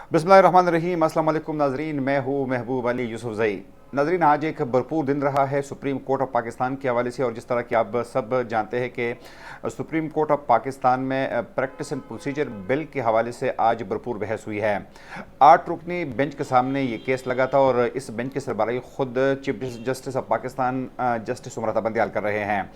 बिस्मिल्लाहिर्रहमानिर्रहीम। अस्सलाम वालेकुम नाजरीन, मैं हूँ महबूब अली यूसुफजई। नाजरीन, आज एक भरपूर दिन रहा है सुप्रीम कोर्ट ऑफ पाकिस्तान के हवाले से, और जिस तरह कि आप सब जानते हैं कि सुप्रीम कोर्ट ऑफ पाकिस्तान में प्रैक्टिस एंड प्रोसीजर बिल के हवाले से आज भरपूर बहस हुई है। 8 रुकनी बेंच के सामने ये केस लगा था और इस बेंच की सरबराही खुद chief justice of Pakistan justice Umar Ata Bandial कर रहे हैं।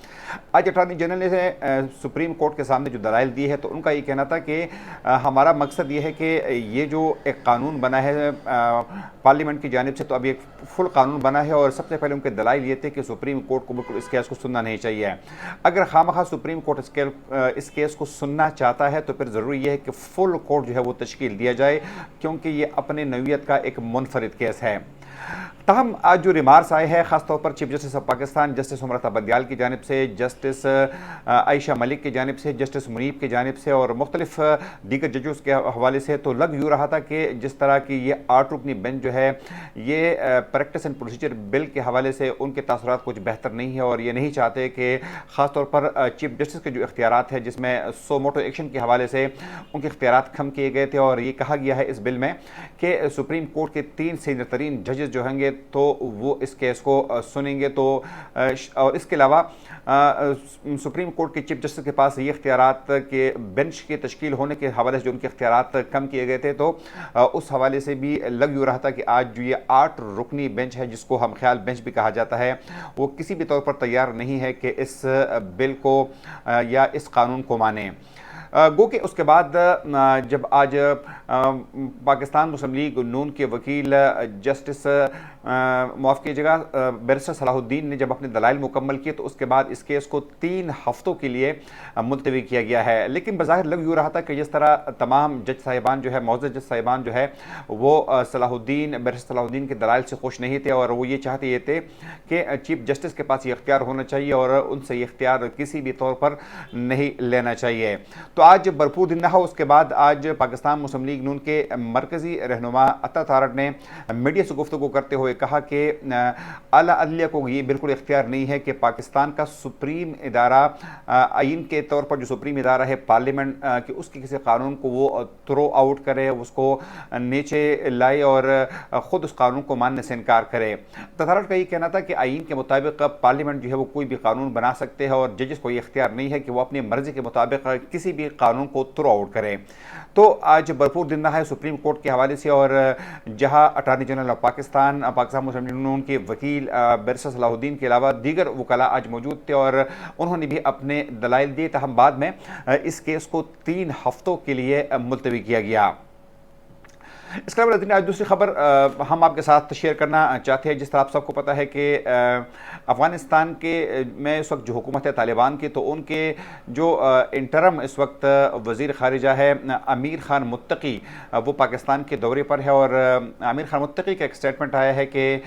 आज अटॉर्नी जनरल ने सुप्रीम कोर्ट के सामने जो दलाइल दी है, तो उनका ये कहना था कि हमारा मकसद ये है कि ये जो एक कानून बना है पार्लियामेंट की जानिब से, तो अब एक फुल कानून बना है, और सबसे पहले उनके दलाइल ये थे कि सुप्रीम कोर्ट को बिल्कुल इस केस को सुनना नहीं चाहिए। अगर खामखा सुप्रीम कोर्ट इस केस को सुनना चाहता है तो फिर ज़रूरी ये है कि फुल कोर्ट जो है वो तश्कील दिया जाए, क्योंकि ये अपने नौइयत का एक मुनफरिद केस है। तहम आज जो रिमार्क्स आए हैं ख़ास तौर पर chief justice of Pakistan justice Umar Ata Bandial की जानिब से, जस्टिस आयशा मलिक की जानिब से, जस्टिस मुनीब की जानिब से और मुख्तलिफ दीगर जजेस के हवाले से, तो लग यूँ रहा था कि जिस तरह की ये 8 रुकनी बेंच जो है ये प्रैक्टिस एंड प्रोसीजर बिल के हवाले से उनके तासुरात कुछ बेहतर नहीं है, और ये नहीं चाहते कि ख़ास तौर पर चीफ जस्टिस के जो इख्तियारात है, जिसमें सो मोटो एक्शन के हवाले से उनके इख्तियारात कम किए गए थे, और ये कहा गया है इस बिल में कि सुप्रीम कोर्ट के 3 सीनियर तरीन जजेस जो होंगे तो वो इस केस को सुनेंगे। तो और इसके अलावा सुप्रीम कोर्ट के चीफ जस्टिस के पास ये इख्तियारात के बेंच के तश्कील होने के हवाले से जो उनके इख्तियारात कम किए गए थे, तो उस हवाले से भी लग यूँ रहा था कि आज जो ये 8 रुकनी बेंच है, जिसको हम ख्याल बेंच भी कहा जाता है, वो किसी भी तौर पर तैयार नहीं है कि इस बिल को या इस कानून को माने। गो कि उसके बाद जब आज पाकिस्तान मुस्लिम लीग नून के वकील जस्टिस माफ़ कीजिएगा बैरिस्टर सलाहुद्दीन ने जब अपने दलाइल मुकम्मल किए, तो उसके बाद इस केस को 3 हफ्तों के लिए मुलतवी किया गया है। लेकिन बज़ाहिर लग यूँ रहा था कि जिस तरह तमाम जज साहिबान जो है, मौजूद जज साहिबान जो है, वो बैरिस्टर सलाहुद्दीन के दलाइल से खुश नहीं थे, और वो ये चाहते ये थे कि चीफ जस्टिस के पास ये इख्तियार होना चाहिए और उनसे ये इख्तियार किसी भी तौर पर नहीं लेना चाहिए। तो आज भरपूर दिन रहा। उसके बाद आज पाकिस्तान मुस्लिम लीग नून के मरकज़ी रहनुमा अता तारड़ ने मीडिया से गुफ्तगू करते हुए कहा कि आला अदलिया को ये बिल्कुल इख्तियार नहीं है कि पाकिस्तान का सुप्रीम इदारा आइन के तौर पर जो सुप्रीम इदारा है पार्लियामेंट कि उसके किसी कानून को वो थ्रो आउट करे, उसको नीचे लाए और ख़ुद उस कानून को मानने से इनकार करे। तारड़ का ये कहना था कि आइन के मुताबिक पार्लियामेंट जो है वो कोई भी कानून बना सकते हैं, और जजेस को ये इख्तियार नहीं है कि वो अपनी मर्ज़ी के मुताबिक किसी भी कानून को थ्रो आउट करें। तो आज भरपूर दिन रहा है सुप्रीम कोर्ट के हवाले से, और जहां attorney general of Pakistan Muslim League Noon के वकील बैरिस्टर सलाहुद्दीन के अलावा दीगर वकला आज मौजूद थे, और उन्होंने भी अपने दलाइल दिए। तहम बाद में इस केस को 3 हफ्तों के लिए मुलतवी किया गया। इसके अलावा आज दूसरी खबर हम आपके साथ शेयर करना चाहते हैं। जिस तरह आप सबको पता है कि अफ़गानिस्तान के में इस वक्त जो हुकूमत है तालिबान की, तो उनके जो इंटरम इस वक्त वज़ीर ख़ारिजा है अमीर ख़ान मुत्तकी, वो पाकिस्तान के दौरे पर है, और अमीर ख़ान मुत्तकी का एक स्टेटमेंट आया है कि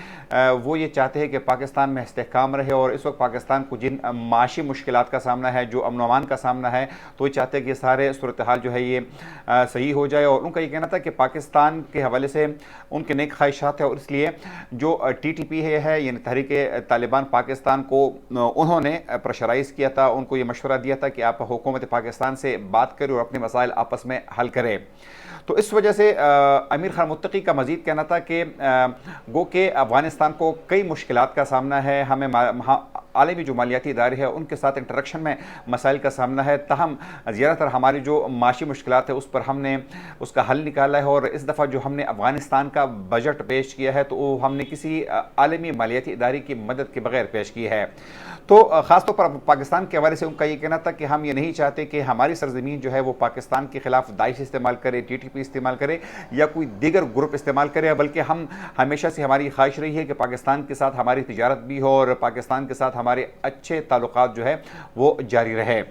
वो ये चाहते हैं कि पाकिस्तान में इस्तेहकाम रहे, और इस वक्त पाकिस्तान को जिन माशी मुश्किलात का सामना है, जो अमन अमान का सामना है, तो ये चाहते हैं कि सारे सूरत हाल जो है ये सही हो जाए। और उनका ये कहना था कि पाकिस्तान के हवाले से उनके नेक ख्वाहिशात है, और इसलिए जो TTP है यानी तहरीक तालिबान पाकिस्तान को उन्होंने प्रेशराइज़ किया था, उनको ये मशवरा दिया था कि आप हुकूमत पाकिस्तान से बात करें और अपने मसाइल आपस में हल करें। तो इस वजह से अमीर ख़ान मुत्तकी का मज़ीद कहना था कि गो के अफ़गानिस्तान को कई मुश्किलात का सामना है, हमें आलमी जो मालियाती इदारे हैं उनके साथ इंटरेक्शन में मसाइल का सामना है, तहम ज़्यादातर हमारी जो माशी मुश्किलात है उस पर हमने उसका हल निकाला है, और इस दफ़ा जो हमने अफ़गानिस्तान का बजट पेश किया है तो वो हमने किसी आलमी मालियाती इदारे की मदद के बगैर पेश की है। तो ख़ास तौर पर पाकिस्तान के हवाले से उनका ये कहना था कि हम ये नहीं चाहते कि हमारी सरजमीन जो है वो पाकिस्तान के ख़िलाफ़ दाइश इस्तेमाल करे, TTP इस्तेमाल करे या कोई दीगर ग्रुप इस्तेमाल करे, बल्कि हम हमेशा से हमारी ख्वाहिश रही है कि पाकिस्तान के साथ हमारी तिजारत भी हो और पाकिस्तान के साथ हमारे अच्छे ताल्लुकात जो है वो जारी रहे।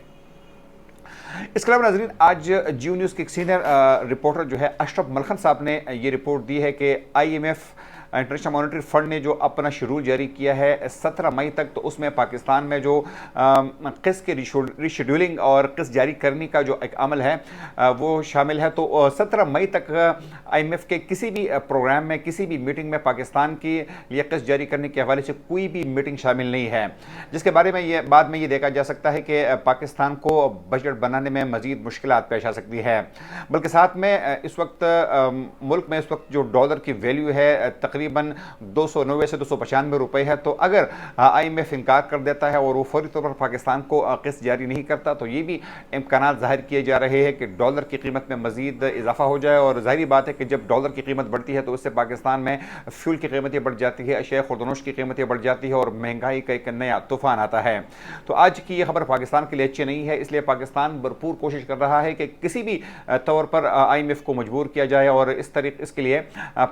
इसके अलावा नाज़रीन, आज GU न्यूज़ के एक सीनियर रिपोर्टर जो है अशरफ मलखन साहब ने ये रिपोर्ट दी है कि IMF इंटरनेशनल मॉनेटरी फंड ने जो अपना शेड्यूल जारी किया है 17 मई तक, तो उसमें पाकिस्तान में जो क़िस्त के रीशेड्यूलिंग और क़िस्त जारी करने का जो एक अमल है वो शामिल है। तो 17 मई तक IMF के किसी भी प्रोग्राम में, किसी भी मीटिंग में पाकिस्तान की लिए क़िस्त जारी करने के हवाले से कोई भी मीटिंग शामिल नहीं है, जिसके बारे में बाद में ये देखा जा सकता है कि पाकिस्तान को बजट बनाने में मज़ीद मुश्किलात पेश आ सकती है। बल्कि साथ में इस वक्त मुल्क में इस वक्त जो डॉलर की वैल्यू है तकरीबन 290 से 295 रुपए है, तो अगर IMF इनकार कर देता है और वो फौरी तौर पर पाकिस्तान को क़िस्त जारी नहीं करता, तो ये भी इम्कानात ज़ाहिर किए जा रहे हैं कि डॉलर की कीमत में मज़ीद इजाफा हो जाए। और ज़ाहिर बात है कि जब डॉलर की कीमत बढ़ती है तो उससे पाकिस्तान में फ्यूल की कीमतें बढ़ जाती है, अशिया खुर्दनोश की कीमतें बढ़ जाती है और महंगाई का एक नया तूफान आता है। तो आज की ये खबर पाकिस्तान के लिए अच्छी नहीं है, इसलिए पाकिस्तान भरपूर कोशिश कर रहा है कि किसी भी तौर पर IMF को मजबूर किया जाए और इसके लिए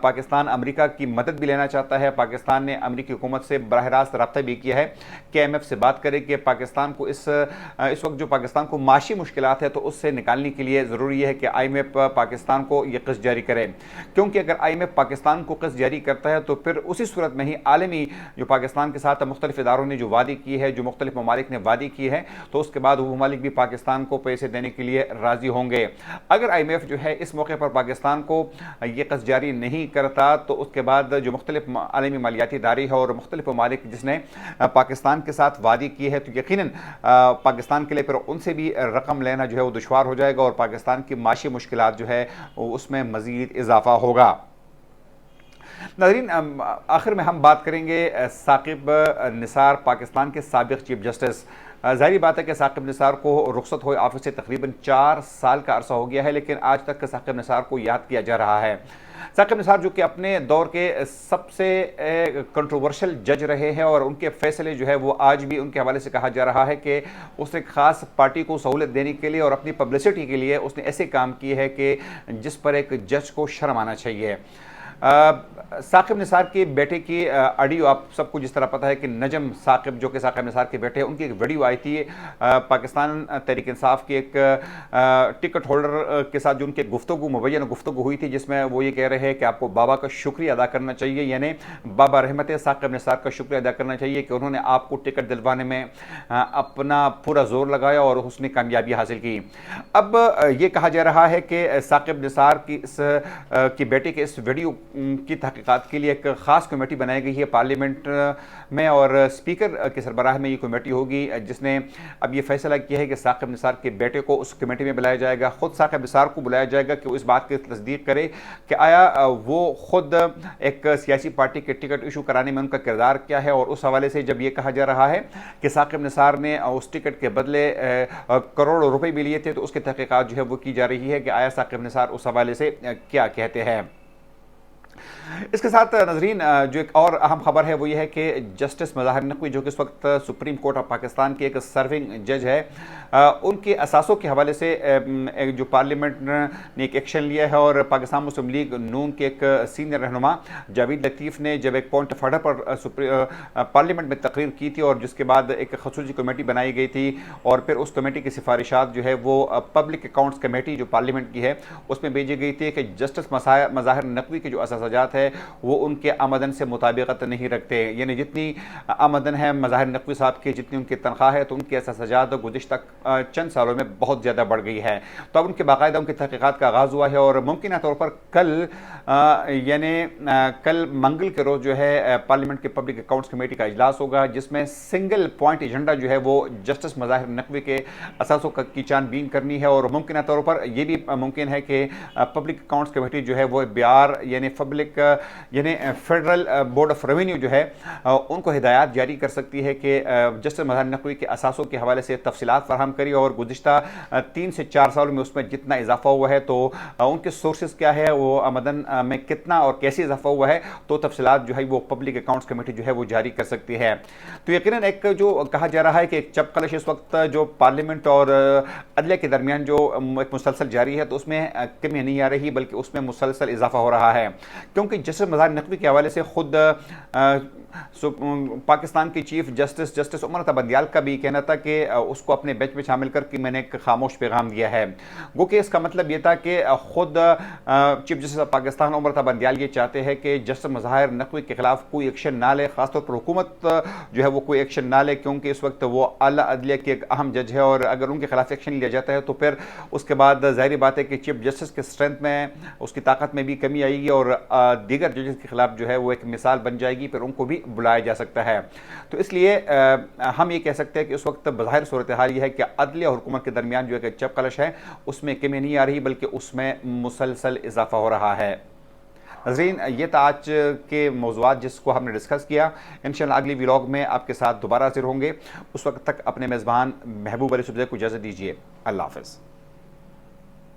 पाकिस्तान अमेरिका की मदद भी लेना चाहता है। पाकिस्तान ने अमेरिकी हुकूमत से बराह रास्त रब्ता भी किया है कि IMF से बात करे कि पाकिस्तान को इस वक्त जो पाकिस्तान को माशी मुश्किलात है तो उससे निकालने के लिए ज़रूरी है कि IMF पाकिस्तान को ये क़िस्त जारी करे, क्योंकि अगर IMF पाकिस्तान को क़िस्त जारी करता है तो फिर उसी सूरत में ही आलमी जो पाकिस्तान के साथ मुख्तलिफ इदारों ने जो वादी की है, जो मुख्तलिफ ममालिक ने वादी की है, तो उसके बाद वो ममालिक भी पाकिस्तान को पैसे देने के लिए राज़ी होंगे। अगर IMF जो है इस मौके पर पाकिस्तान को ये क़िस्त जारी नहीं करता तो उसके बाद जो मुख्तलिफ आलमी मालियाती इदारे है और मुख्तलिफ ममालिक जिसने पाकिस्तान के साथ वादी की है, तो यकीनन पाकिस्तान के लिए फिर उनसे भी रकम लेना जो है वो दुश्वार हो जाएगा और पाकिस्तान की माशी मुश्किलात जो है उसमें मज़ीद इजाफा होगा। नाज़रीन, आखिर में हम बात करेंगे साकिब निसार, पाकिस्तान के साबिक़ चीफ जस्टिस। ज़ाहिर बात है कि साकिब निसार को रुखसत हुए ऑफिस से तकरीबन 4 साल का अरसा हो गया है, लेकिन आज तक साकिब निसार को याद किया जा रहा है। साकिब निसार जो कि अपने दौर के सबसे कंट्रोवर्शियल जज रहे हैं और उनके फैसले जो है वो आज भी उनके हवाले से कहा जा रहा है कि उसने ख़ास पार्टी को सहूलत देने के लिए और अपनी पब्लिसिटी के लिए उसने ऐसे काम किए हैं कि जिस पर एक जज को शर्म आना चाहिए। साकिब निसार के बेटे की ऑडियो आप सबको जिस तरह पता है कि नजम साकिब जो कि साकिब निसार के बेटे हैं, उनकी एक वीडियो आई थी पाकिस्तान तहरीक इंसाफ के एक टिकट होल्डर के साथ जो उनकी गुफ्तगू मुबैन गुफ्तगू हुई थी, जिसमें वो ये कह रहे हैं कि आपको बाबा का शुक्रिया अदा करना चाहिए, यानी बाबा रहमत साकिब निसार का शुक्रिया अदा करना चाहिए कि उन्होंने आपको टिकट दिलवाने में अपना पूरा जोर लगाया और उसने कामयाबी हासिल की। अब ये कहा जा रहा है कि साकिब निसार की बेटे के इस वीडियो की तहकीकात के लिए एक ख़ास कमेटी बनाई गई है पार्लियामेंट में और स्पीकर की सरबराह में ये कमेटी होगी, जिसने अब ये फैसला किया है कि साकिब निसार के बेटे को उस कमेटी में बुलाया जाएगा। ख़ुद साकिब निसार को बुलाया जाएगा कि वो इस बात की तस्दीक करे कि आया वो ख़ुद एक सियासी पार्टी के टिकट इशू कराने में उनका किरदार क्या है। और उस हवाले से जब ये कहा जा रहा है कि साकिब निसार ने उस टिकट के बदले करोड़ों रुपये भी लिए थे, तो उसकी तहकीकात जो है वो की जा रही है कि आया साकिब निसार उस हवाले से क्या कहते हैं। इसके साथ नाज़रीन जो एक और अहम खबर है वो ये है कि जस्टिस मज़ाहिर नक़वी जो कि इस वक्त सुप्रीम कोर्ट ऑफ पाकिस्तान के एक सर्विंग जज है, उनके असासों के हवाले से एक जो पार्लियामेंट ने एक एक्शन लिया है और पाकिस्तान मुस्लिम लीग नून के एक सीनियर रहनुमा जावेद लतीफ़ ने जब एक पॉइंट ऑफ ऑर्डर पर पार्लियामेंट में तकरीर की थी और जिसके बाद एक खसूसी कमेटी बनाई गई थी और फिर उस कमेटी की सिफारिशात जो है वो पब्लिक अकाउंट्स कमेटी जो पार्लियामेंट की है उसमें भेजी गई थी कि जस्टिस मज़ाहिर नक़वी के जो असासाजात है वो उनके आमदन से मुताबिकत नहीं रखते, यानी जितनी आमदन है मज़ाहिर नक़वी साहब की, जितनी उनकी तनख्वाह है, तो उनकी असासाजात गुज़िश्ता चंद सालों में बहुत ज़्यादा बढ़ गई है। तो अब उनके बाकायदा उनकी तहक़ीक़ात का आगाज़ हुआ है और मुमकिन तौर पर कल मंगल के रोज़ जो है पार्लियामेंट के पब्लिक अकाउंट्स कमेटी का इजलास होगा, जिसमें सिंगल पॉइंट एजेंडा जो है वो जस्टिस मज़ाहिर नक़वी के असासों की छानबीन करनी है। और मुमकिन तौर पर यह भी मुमकिन है कि पब्लिक अकाउंट्स कमेटी जो है वो BR यानी फेडरल बोर्ड ऑफ रेवेन्यू जो है उनको हिदायत जारी कर सकती है कि जस्टिस मज़ाहिर नक़वी के असासों के हवाले से तफसीलात फराहम करी और गुज़िश्ता 3 से 4 सालों में उसमें जितना इजाफा हुआ है, तो उनके सोर्सेज क्या है, वो आमदन में कितना और कैसे इजाफा हुआ है, तो तफसीलात जो है वो पब्लिक अकाउंट्स कमेटी जो है वो जारी कर सकती है। तो यकीनन एक जो कहा जा रहा है कि एक चपकलश इस वक्त जो पार्लियामेंट और अदलिया के दरमियान जो एक मुसलसल जारी है, तो उसमें कमी नहीं आ रही बल्कि उसमें मुसलसल इजाफा हो रहा है, क्योंकि जस्टिस मज़ाहिर नक़वी के हवाले से खुद پاکستان کی چیف جسٹس عمر عطا بندیال کا بھی کہنا تھا کہ اس کو اپنے بینچ میں شامل کر کے میں نے ایک خاموش پیغام دیا ہے، گو کہ اس کا مطلب یہ تھا کہ خود chief justice of Pakistan Umar Ata Bandial یہ چاہتے ہیں کہ جسٹس مظاہر نقوی کے خلاف کوئی ایکشن نہ لے، خاص طور پر حکومت جو ہے وہ کوئی ایکشن نہ لے، کیونکہ اس وقت وہ اعلیٰ عدلیہ کے ایک اہم جج ہے، اور اگر ان کے خلاف ایکشن لیا جاتا ہے تو پھر اس کے بعد ظاہری بات ہے کہ چیف جسٹس کے اسٹرینتھ میں، اس کی طاقت میں بھی کمی آئے گی، اور دیگر ججز کے خلاف جو ہے وہ ایک مثال بن جائے گی، پھر ان کو بھی بلایا جا سکتا ہے۔ تو اس لیے ہم یہ کہہ سکتے ہیں کہ اس وقت بظاہر صورتحال یہ ہے کہ عدلیہ اور حکومت کے درمیان جو ایک چپ قلش ہے اس میں کمی نہیں آ رہی، بلکہ اس میں مسلسل اضافہ ہو رہا ہے۔ ناظرین، یہ تھا آج کے موضوعات جس کو ہم نے ڈسکس کیا۔ انشاءاللہ اگلی ویلاگ میں آپ کے ساتھ دوبارہ حاضر ہوں گے۔ اس وقت تک اپنے میزبان محبوب علی یوسف زئی کو اجازت دیجیے۔ اللہ حافظ۔